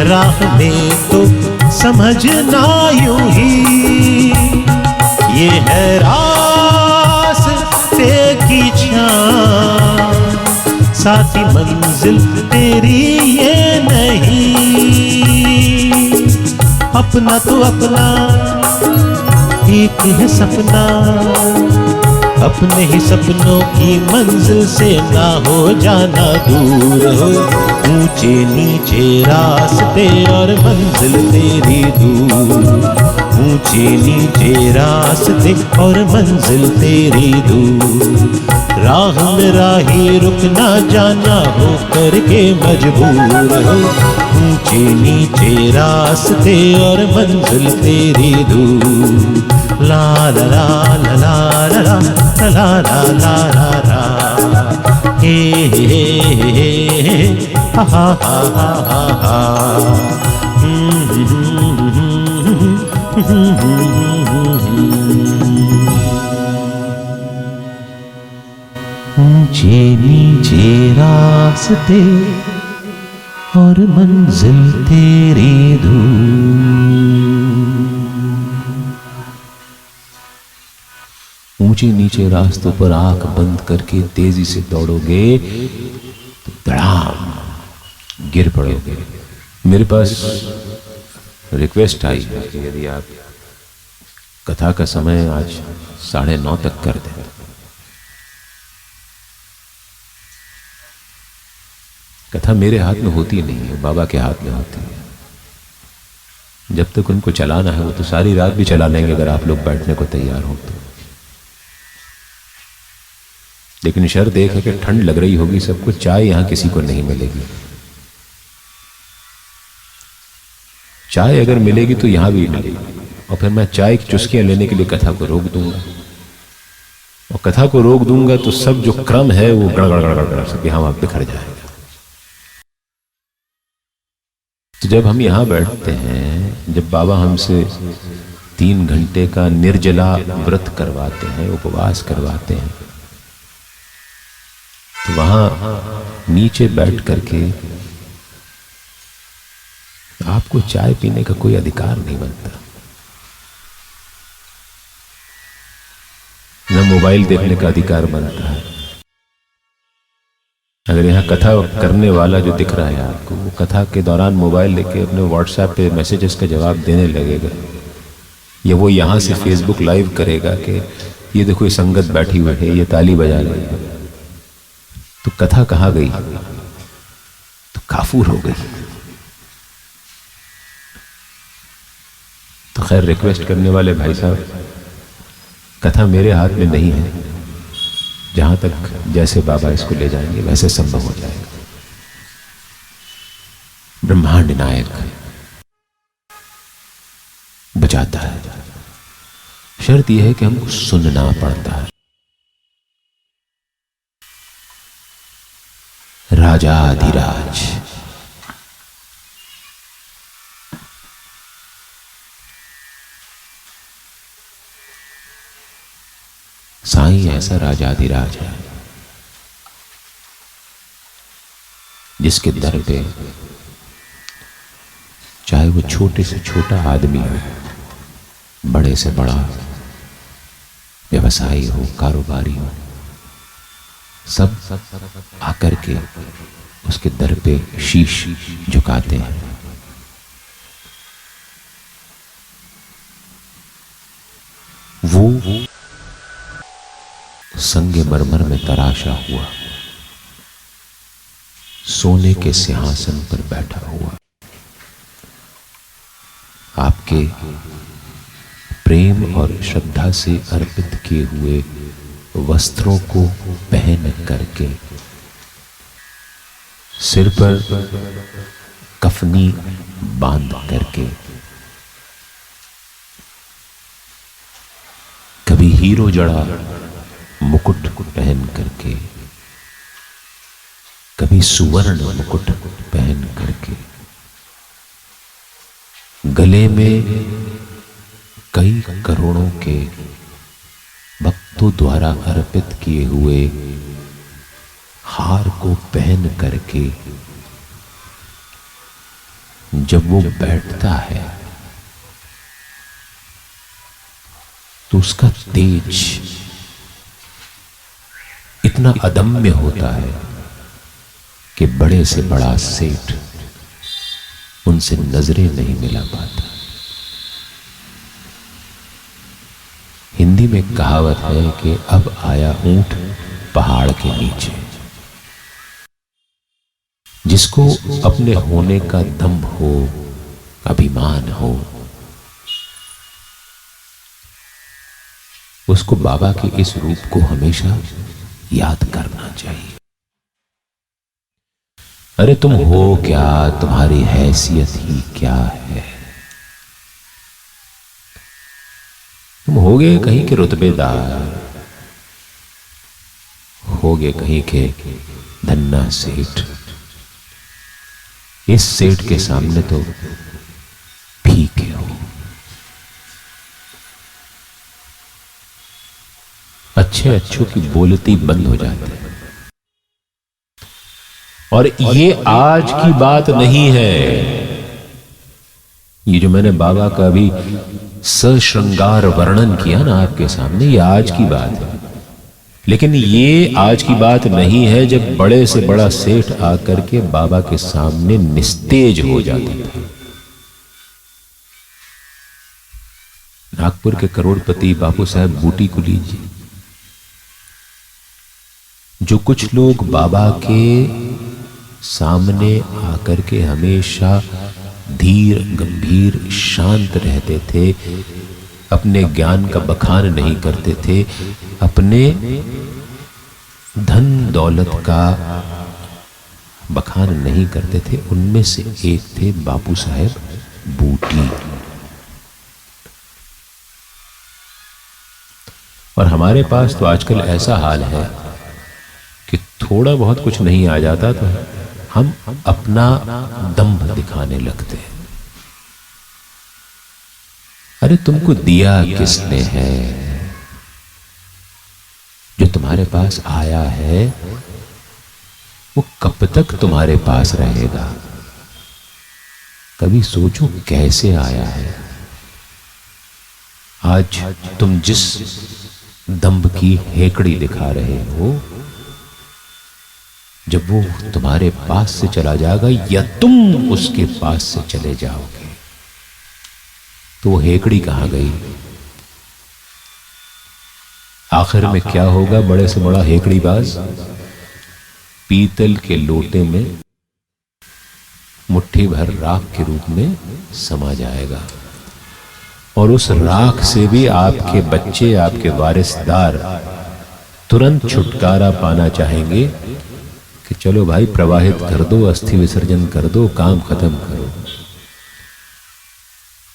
राह में तो समझना यूं ही, ये है रास्ते की छाँव, साथी मंजिल तेरी ये नहीं। अपना तो अपना एक है सपना, अपने ही सपनों की मंजिल से ना हो जाना दूर हो। ऊंचे नीचे रास्ते और मंजिल तेरी दूर, ऊंचे नीचे रास्ते और मंजिल तेरी दूर, राह में राही रुकना जाना हो करके मजबूर हो। ऊंचे नीचे रास्ते और मंजिल तेरी दूर। ला ला ला ला ला ला ला ला ला ला ला, हे हे हे हे, हा हा हा हा हा। ऊंचे नीचे रास्ते और मंजिल तेरी दूर। ऊंचे नीचे रास्तों पर आंख बंद करके तेजी से दौड़ोगे तो धड़ाम गिर पड़ोगे। मेरे पास रिक्वेस्ट आई है कि यदि आप कथा का समय आज 9:30 तक कर दें। कथा मेरे हाथ में होती नहीं है, बाबा के हाथ में होती है। जब तक उनको चलाना है वो तो सारी रात भी चला लेंगे अगर आप लोग बैठने को तैयार हो तो। लेकिन शर्त एक है कि ठंड लग रही होगी सबको, चाय यहां किसी को नहीं मिलेगी। चाय अगर मिलेगी तो यहां भी मिलेगी, और फिर मैं चाय की चुस्कियां लेने के लिए कथा को रोक दूंगा, और कथा को रोक दूंगा तो सब जो क्रम है वो गड़गड़ सब यहां वहां बिखर जाएगा। तो जब हम यहां बैठते हैं, जब बाबा हमसे 3 घंटे का निर्जला व्रत करवाते हैं, उपवास करवाते हैं, तो वहां नीचे बैठ करके आपको चाय पीने का कोई अधिकार नहीं बनता, न मोबाइल देखने का अधिकार बनता है। अगर यहाँ कथा करने वाला जो दिख रहा है आपको, वो कथा के दौरान मोबाइल लेके अपने व्हाट्सएप पे मैसेजेस का जवाब देने लगेगा, या वो यहाँ से फेसबुक लाइव करेगा कि ये देखो ये संगत बैठी हुई है, ये ताली बजा रही है, तो कथा कहाँ गई? तो काफूर हो गई। तो खैर, रिक्वेस्ट करने वाले भाई साहब, कथा मेरे हाथ में नहीं है, जहां तक जैसे बाबा इसको ले जाएंगे वैसे संभव हो जाएगा। ब्रह्मांड नायक बचाता है, शर्त यह है कि हमको सुनना पड़ता है। राजाधिराज साईं ऐसा राजाधिराज है जिसके दर पे चाहे वो छोटे से छोटा आदमी हो, बड़े से बड़ा व्यवसायी हो, कारोबारी हो, सब आकर के उसके दर पे शीश झुकाते हैं। वो संगमरमर में तराशा हुआ सोने के सिंहासन पर बैठा हुआ, आपके प्रेम और श्रद्धा से अर्पित किए हुए वस्त्रों को पहन करके, सिर पर कफनी बांध करके, कभी हीरो जड़ा मुकुट पहन करके, कभी सुवर्ण मुकुट पहन करके, गले में कई करोड़ों के भक्तों द्वारा अर्पित किए हुए हार को पहन करके जब वो बैठता है तो उसका तेज इतना अदम्य होता है कि बड़े से बड़ा सेठ उनसे नजरें नहीं मिला पाता। हिंदी में कहावत है कि अब आया ऊंट पहाड़ के नीचे। जिसको अपने होने का दंभ हो, अभिमान हो, उसको बाबा के इस रूप को हमेशा याद करना चाहिए। अरे तुम हो क्या, तुम्हारी हैसियत ही क्या है। तुम होगे कहीं के रुतबेदार, होगे कहीं के धन्ना सेठ। इस सेठ के सामने तो फीके हो। अच्छे अच्छों की बोलती बंद हो जाती है। और ये आज की बात नहीं है। ये जो मैंने बाबा का अभी सश्रृंगार वर्णन किया ना आपके सामने, ये आज की बात है। लेकिन ये आज की बात नहीं है जब बड़े से बड़ा सेठ आकर के बाबा के सामने निस्तेज हो जाता था। नागपुर के करोड़पति बापू साहब बूटी को लीजिए, जो कुछ लोग बाबा के सामने आकर के हमेशा धीर गंभीर शांत रहते थे, अपने ज्ञान का बखान नहीं करते थे, अपने धन दौलत का बखान नहीं करते थे, उनमें से एक थे बापू साहेब बूटी। और हमारे पास तो आजकल ऐसा हाल है कि थोड़ा बहुत कुछ नहीं आ जाता तो हम अपना दंभ दिखाने लगते हैं। अरे तुमको दिया किसने है? जो तुम्हारे पास आया है वो कब तक तुम्हारे पास रहेगा? कभी सोचो कैसे आया है। आज तुम जिस दंभ की हेकड़ी दिखा रहे हो, जब वो तुम्हारे पास से चला जाएगा या तुम उसके पास से चले जाओगे तो वो हेकड़ी कहां गई? आखिर में क्या होगा? बड़े से बड़ा हेकड़ीबाज पीतल के लोटे में मुट्ठी भर राख के रूप में समा जाएगा, और उस राख से भी आपके बच्चे, आपके वारिसदार तुरंत छुटकारा पाना चाहेंगे कि चलो भाई प्रवाहित कर दो, अस्थि विसर्जन कर दो, काम खत्म करो।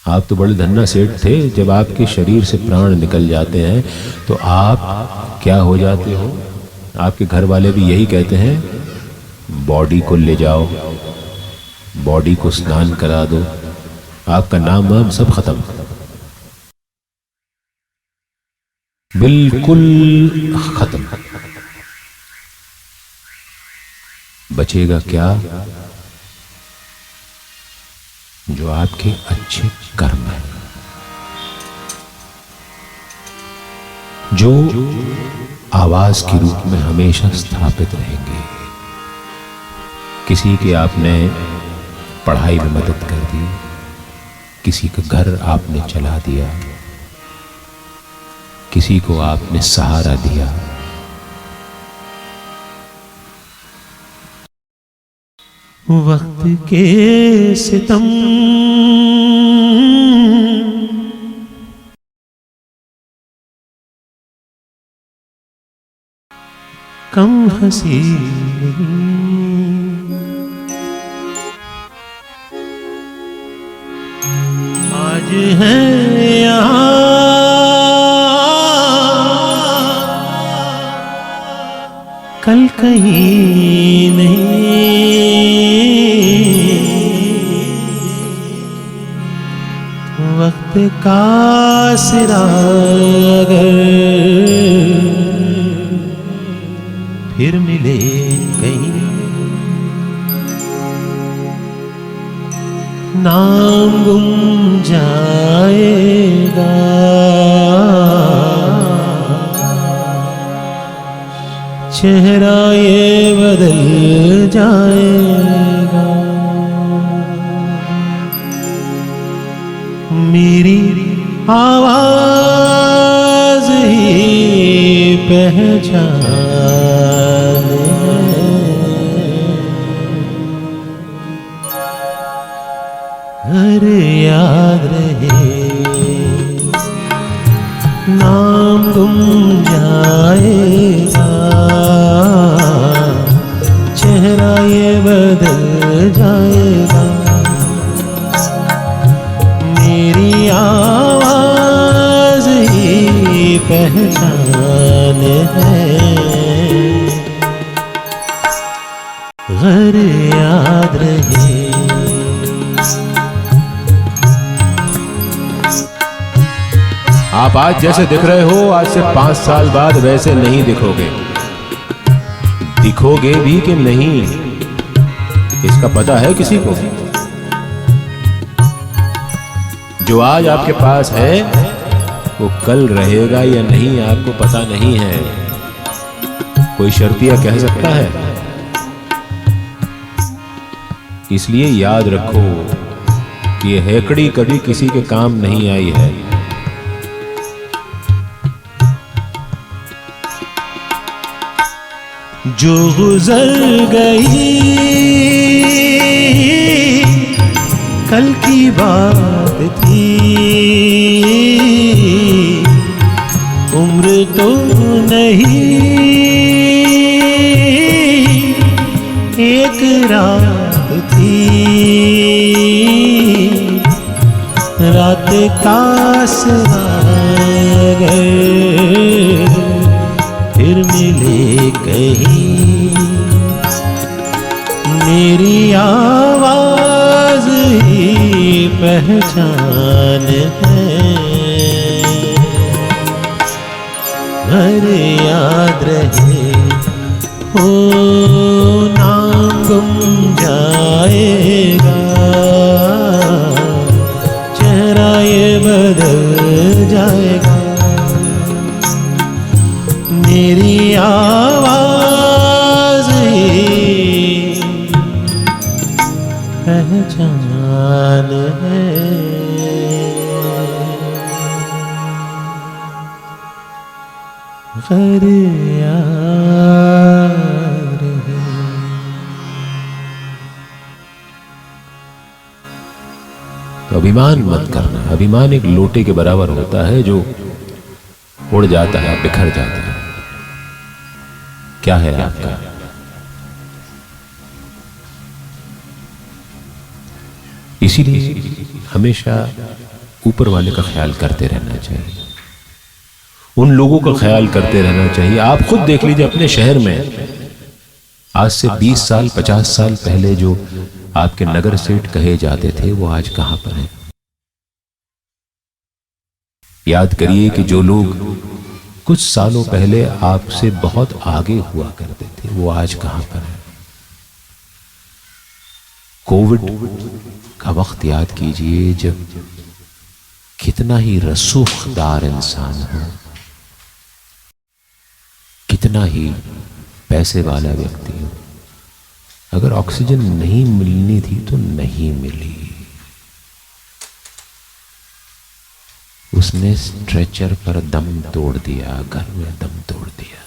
आप तो बड़े धन्ना सेठ थे, जब आपके शरीर से प्राण निकल जाते हैं तो आप क्या हो जाते हो? आपके घर वाले भी यही कहते हैं, बॉडी को ले जाओ, बॉडी को स्नान करा दो, आपका नाम वाम सब खत्म, बिल्कुल खत्म। बचेगा क्या? जो आपके अच्छे कर्म हैं, जो आवाज के रूप में हमेशा स्थापित रहेंगे। किसी के आपने पढ़ाई में मदद कर दी, किसी का घर आपने चला दिया, किसी को आपने सहारा दिया, वक्त के सितम कम हंसी आज है यहाँ, कल कहीं नहीं। वक्त का सिरा अगर फिर मिले कहीं, नाम गुम जाएगा, चेहरा ये बदल जाएगा। मेरी आवाज ही पहचान हर याद रहे, नाम गुम जाएगा, चेहरा ये बदल जाएगा। मेरी आवाज ही पहचान है, घर याद रहे। आप आज जैसे दिख रहे हो, आज से 5 साल बाद वैसे नहीं दिखोगे। दिखोगे भी कि नहीं, इसका पता है किसी को? जो आज आपके पास है वो कल रहेगा या नहीं आपको पता नहीं है। कोई शर्तिया कह सकता है? इसलिए याद रखो कि ये हेकड़ी कभी किसी के काम नहीं आई है। जो गुजर गई कल की बात थी, उम्र तो नहीं एक रात थी, रात का सागर फिर मिले कहीं, मेरी आवाज ही पहचान है, हर याद रहे हो नाम गुम जाएगा, चेहरा ये बदल जाएगा, मेरी आवाज ही पहचान है। हर यार है। तो अभिमान मत करना। अभिमान एक लोटे के बराबर होता है जो उड़ जाता है, बिखर जाता है। क्या है आपका? इसीलिए हमेशा ऊपर वाले का ख्याल करते रहना चाहिए, उन लोगों का ख्याल करते रहना चाहिए। आप खुद देख लीजिए अपने शहर में आज से 20 साल 50 साल पहले जो आपके नगर सेठ कहे जाते थे वो आज कहां पर हैं? याद करिए कि जो लोग कुछ सालों पहले आपसे बहुत आगे हुआ करते थे वो आज कहां पर हैं? कोविड का वक्त याद कीजिए जब कितना ही रसूखदार इंसान हो, कितना ही पैसे वाला व्यक्ति हो, अगर ऑक्सीजन नहीं मिलनी थी तो नहीं मिली, उसने स्ट्रेचर पर दम तोड़ दिया, घर में दम तोड़ दिया।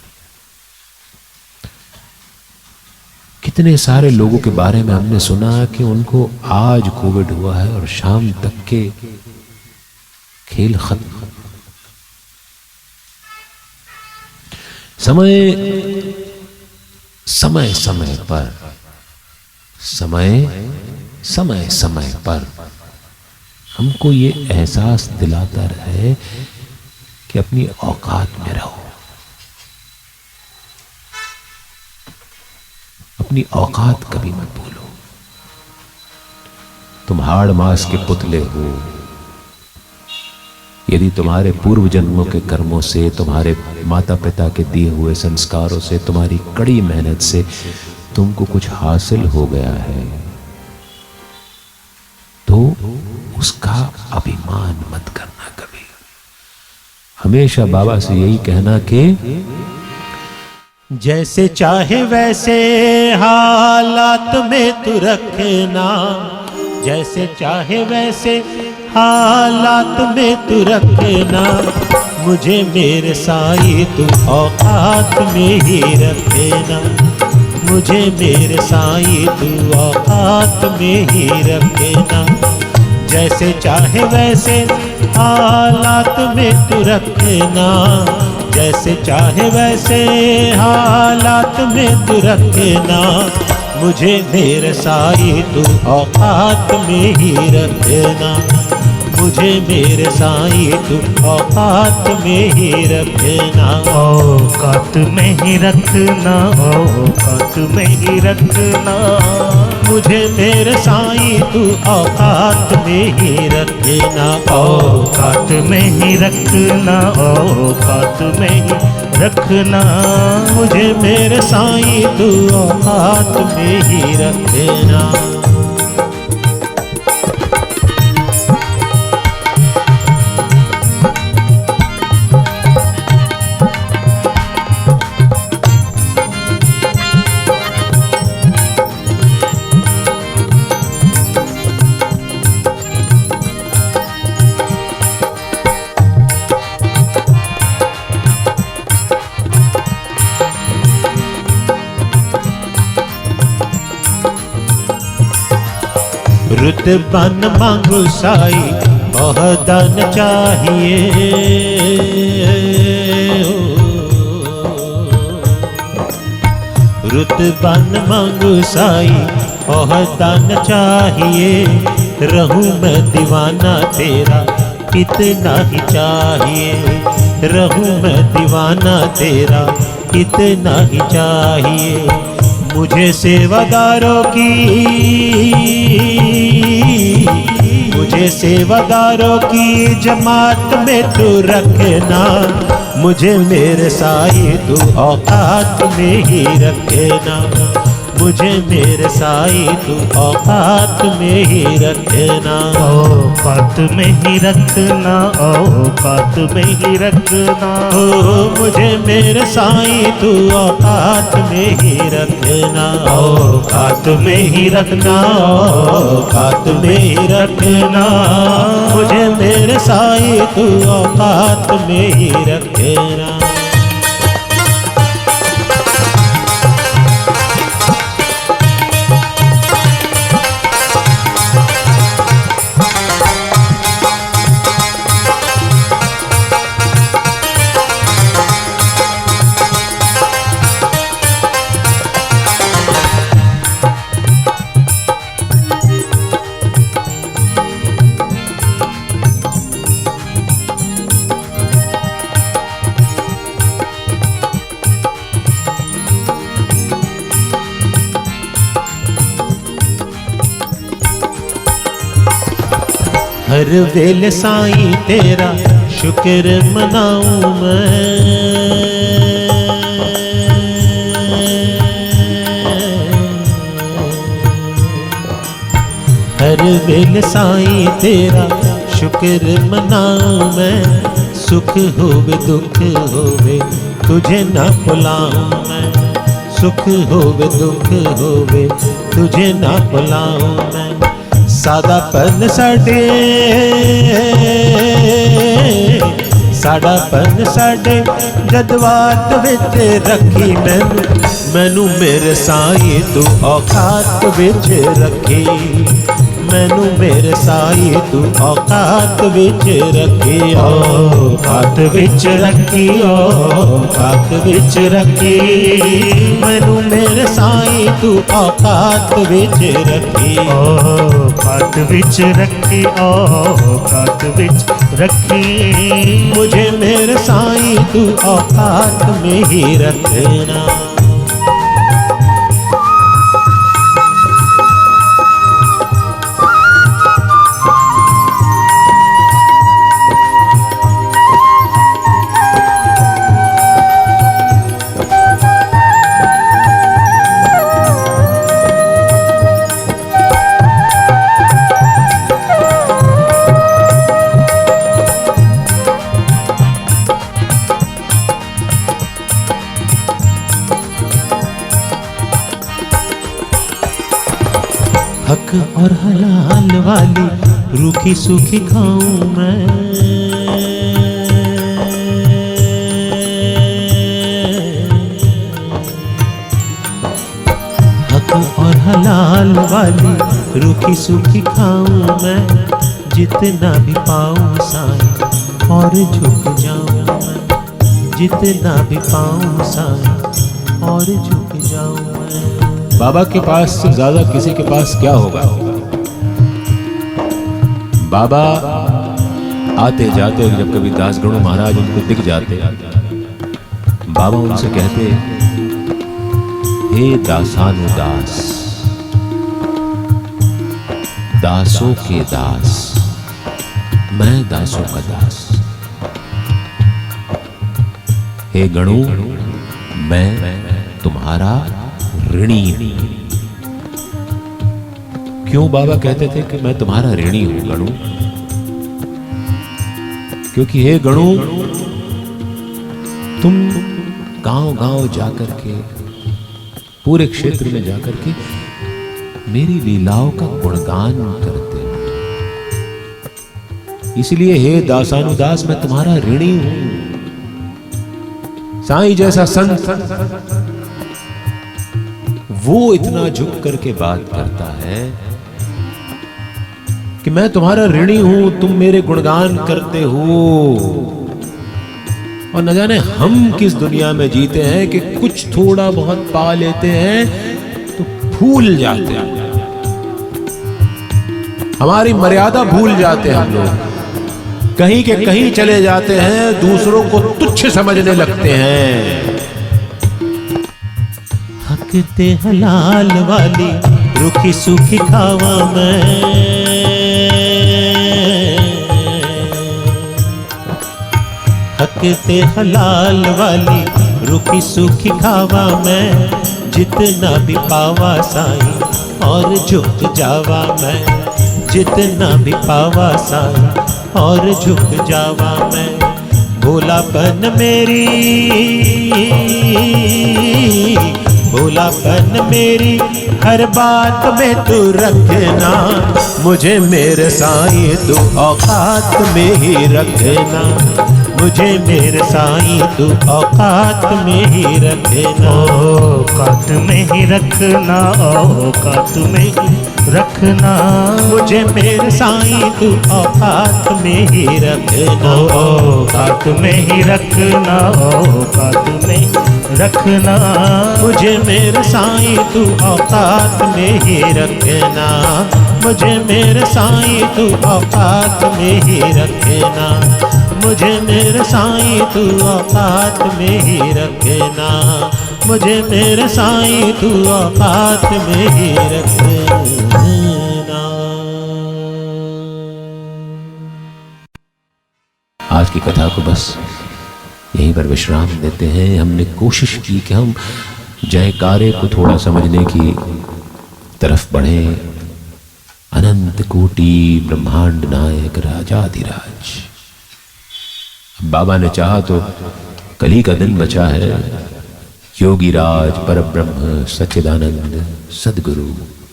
कितने सारे लोगों के बारे में हमने सुना कि उनको आज कोविड हुआ है और शाम तक के खेल खत्म। समय समय समय पर समय समय पर हमको ये एहसास दिलाता रहे कि अपनी औकात में रहो, अपनी औकात कभी मत भूलो। तुम हाड़ मास के पुतले हो। यदि तुम्हारे पूर्व जन्मों के कर्मों से, तुम्हारे माता पिता के दिए हुए संस्कारों से, तुम्हारी कड़ी मेहनत से तुमको कुछ हासिल हो गया है तो उसका अभिमान मत करना कभी। हमेशा बाबा से यही कहना कि जैसे चाहे वैसे हालात में तू रखना, जैसे चाहे वैसे हालात में तू रखना, मुझे मेरे साई तू औकात में ही रखना, मुझे मेरे साई तू औकात में ही रखना। जैसे चाहे वैसे हालात में तू रखना, जैसे चाहे वैसे हालात में तू रखना, मुझे मेरे साई तू औकात में ही रखना, मुझे मेरे साई तू औकात में ही रखना। औकात में ही रखना, औकात में ही रखना, मुझे मेरे साई तू औकात में ही रखना, औकात में ही रखना, औकात में ही रखना, मुझे मेरे साई तू औकात में ही रखना। रुतबा न मांगो साई ओहदा न चाहिए, रुतबा न मांगो साई ओहदा न चाहिए, रहूं मैं दीवाना तेरा इतना ही चाहिए, रहूं मैं दीवाना तेरा इतना ही चाहिए। मुझे सेवादारों की, मुझे सेवादारों की जमात में तू रखना, मुझे मेरे साई तू औकात में ही रखना, मुझे मेरे साई तू औकात में ही रखना, औकात में ही रखना, औकात में ही रखना। मुझे मेरे साई तू औकात में ही रखना, औकात में ही रखना, औकात में ही रखना, मुझे मेरे साई तू औकात में ही रखना। हर वेले साईं तेरा शुक्र मनाऊं मैं, हर वेले साईं तेरा शुक्र मनाऊं मैं, सुख होवे दुख होवे तुझे ना भुलाऊं मैं, सुख होवे दुख होवे तुझे ना भुलाऊं मैं। सादापन साडे, साडापन साडे जज्बात विच रखी मैनू, मैनू मेरे साई तू औकात विच रखी, मैनू मेरे साई तू औकात विच रखी, औकात विच रखी, औकात विच रखी, मैनू मेरे साई तू औकात विच रखी, औकात विच रखी, औकात विच रखी। मुझे मेरे साई तू औकात में ही रखना। हक और हलाल वाली रूखी सूखी खाऊं मैं, हक और हलाल वाली रूखी सूखी खाऊं मैं, जितना भी पाऊं साईं और झुक जाऊं मैं, जितना भी पाऊं साईं और झुक जाऊं मैं। बाबा के पास से ज्यादा किसी के पास क्या होगा। बाबा आते जाते जब कभी दास गणु महाराज उनको दिख जाते, बाबा उनसे कहते, हे दासानुदास, दासों के दास, मैं दासों का दास, हे गणु मैं तुम्हारा ऋणी हूं। क्यों बाबा कहते थे कि मैं तुम्हारा ऋणी हूं गणु? क्योंकि हे गणु तुम गांव-गांव जाकर के, पूरे क्षेत्र में जाकर के मेरी लीलाओं का गुणगान करते हो, इसलिए हे दासानुदास मैं तुम्हारा ऋणी हूं। साईं जैसा संत वो इतना झुक करके बात करता है कि मैं तुम्हारा ऋणी हूं, तुम मेरे गुणगान करते हो। और न जाने हम किस दुनिया में जीते हैं कि कुछ थोड़ा बहुत पा लेते हैं तो भूल जाते हैं, हमारी मर्यादा भूल जाते हैं हम लोग, कहीं के कहीं चले जाते हैं, दूसरों को तुच्छ समझने लगते हैं। हक ते हलाल वाली रूखी सूखी खावा मैं, हक ते हलाल वाली रूखी सूखी खावा मैं, जितना भी पावा साईं और झुक जावा मैं, जितना भी पावा साईं और झुक जावा मैं। भोलापन मेरी, भोलापन मेरी हर बात में तू रखना, मुझे मेरे साईं तू औकात में ही रखना, मुझे मेरे साईं तू औकात में ही रखना, औकात में ही रखना, औकात में ही रखना, मुझे मेरे साईं तू औकात में ही रखना, औकात में ही रखना, औकात में रखना, मुझे मेरे साईं तू औकात में ही रखना, मुझे मेरे साईं तू औकात में ही रखना, मुझे मेरे साईं तू औकात में ही रखना, मुझे मेरे साईं तू औकात में ही रखना। आज की कथा को बस यहीं पर विश्राम देते हैं। हमने कोशिश की कि हम जयकारे को थोड़ा समझने की तरफ बढ़े। अनंत कोटि ब्रह्मांड नायक राजाधिराज। बाबा ने चाहा तो कल ही का दिन बचा है। योगी राज परब्रह्म सच्चिदानंद सदगुरु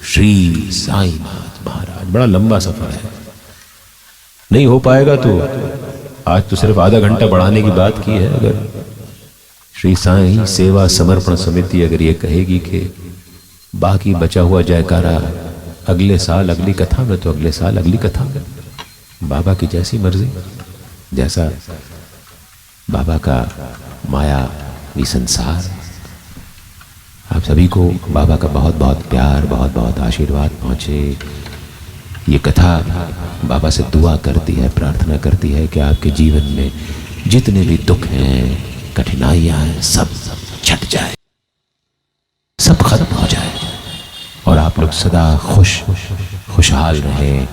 श्री साईनाथ महाराज। बड़ा लंबा सफर है, नहीं हो पाएगा तो आज तो सिर्फ आधा घंटा बढ़ाने की बात की है। अगर श्री साईं सेवा समर्पण समिति अगर ये कहेगी कि बाकी बचा हुआ जयकारा अगले साल अगली कथा में, तो अगले साल अगली कथा में। बाबा की जैसी मर्जी, जैसा बाबा का मायावी संसार। आप सभी को बाबा का बहुत बहुत प्यार, बहुत बहुत आशीर्वाद पहुँचे। ये कथा बाबा से दुआ करती है, प्रार्थना करती है कि आपके जीवन में जितने भी दुख हैं, कठिनाइयाँ हैं, सब छट जाए, सब खत्म हो जाए और आप लोग सदा खुशहाल रहें,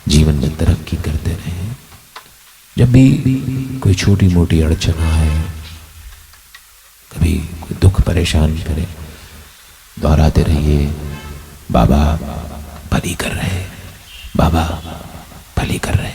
जीवन में तरक्की करते रहें। जब भी कोई छोटी मोटी अड़चन आए, कभी कोई दुख परेशान करे, दोहराते रहिए, बाबा भली कर रहे, बाबा भली कर रहे।